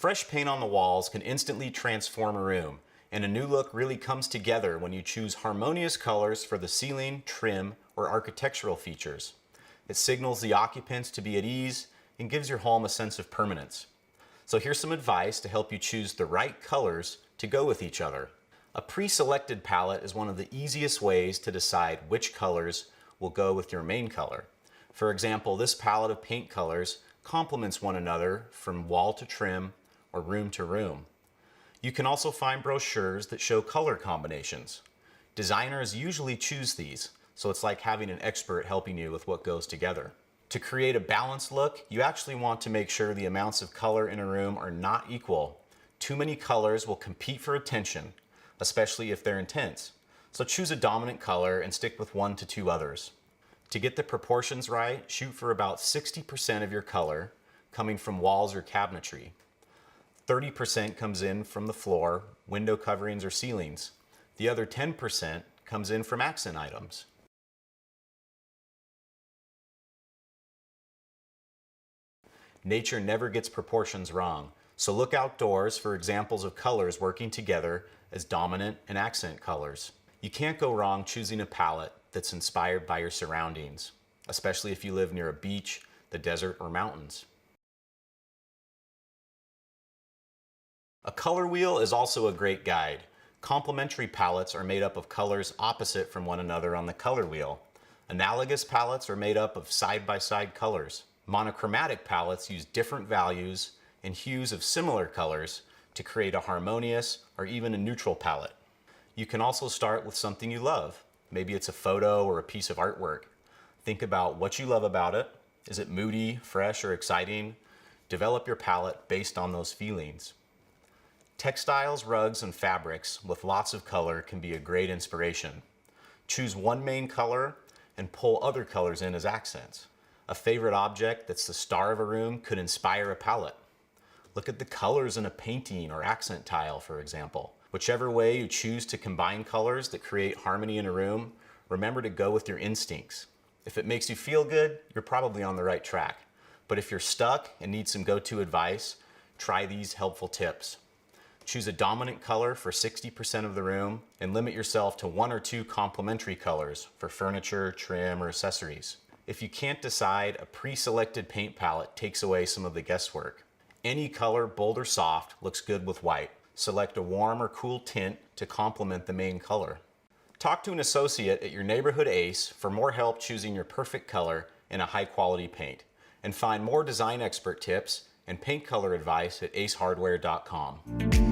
Fresh paint on the walls can instantly transform a room, and a new look really comes together when you choose harmonious colors for the ceiling, trim, or architectural features. It signals the occupants to be at ease and gives your home a sense of permanence. So here's some advice to help you choose the right colors to go with each other. A pre-selected palette is one of the easiest ways to decide which colors will go with your main color. For example, this palette of paint colors complements one another from wall to trim or room to room. You can also find brochures that show color combinations. Designers usually choose these, so it's like having an expert helping you with what goes together. To create a balanced look, you actually want to make sure the amounts of color in a room are not equal. Too many colors will compete for attention, especially if they're intense. So choose a dominant color and stick with 1 to 2 others. To get the proportions right, shoot for about 60% of your color coming from walls or cabinetry. 30% comes in from the floor, window coverings, or ceilings. The other 10% comes in from accent items. Nature never gets proportions wrong, so look outdoors for examples of colors working together as dominant and accent colors. You can't go wrong choosing a palette that's inspired by your surroundings, especially if you live near a beach, the desert, or mountains. A color wheel is also a great guide. Complementary palettes are made up of colors opposite from one another on the color wheel. Analogous palettes are made up of side-by-side colors. Monochromatic palettes use different values and hues of similar colors to create a harmonious or even a neutral palette. You can also start with something you love. Maybe it's a photo or a piece of artwork. Think about what you love about it. Is it moody, fresh, or exciting? Develop your palette based on those feelings. Textiles, rugs, and fabrics with lots of color can be a great inspiration. Choose one main color and pull other colors in as accents. A favorite object that's the star of a room could inspire a palette. Look at the colors in a painting or accent tile, for example. Whichever way you choose to combine colors that create harmony in a room, remember to go with your instincts. If it makes you feel good, you're probably on the right track. But if you're stuck and need some go-to advice, try these helpful tips. Choose a dominant color for 60% of the room and limit yourself to 1 or 2 complementary colors for furniture, trim, or accessories. If you can't decide, a pre-selected paint palette takes away some of the guesswork. Any color, bold or soft, looks good with white. Select a warm or cool tint to complement the main color. Talk to an associate at your neighborhood Ace for more help choosing your perfect color in a high-quality paint. And find more design expert tips and paint color advice at acehardware.com.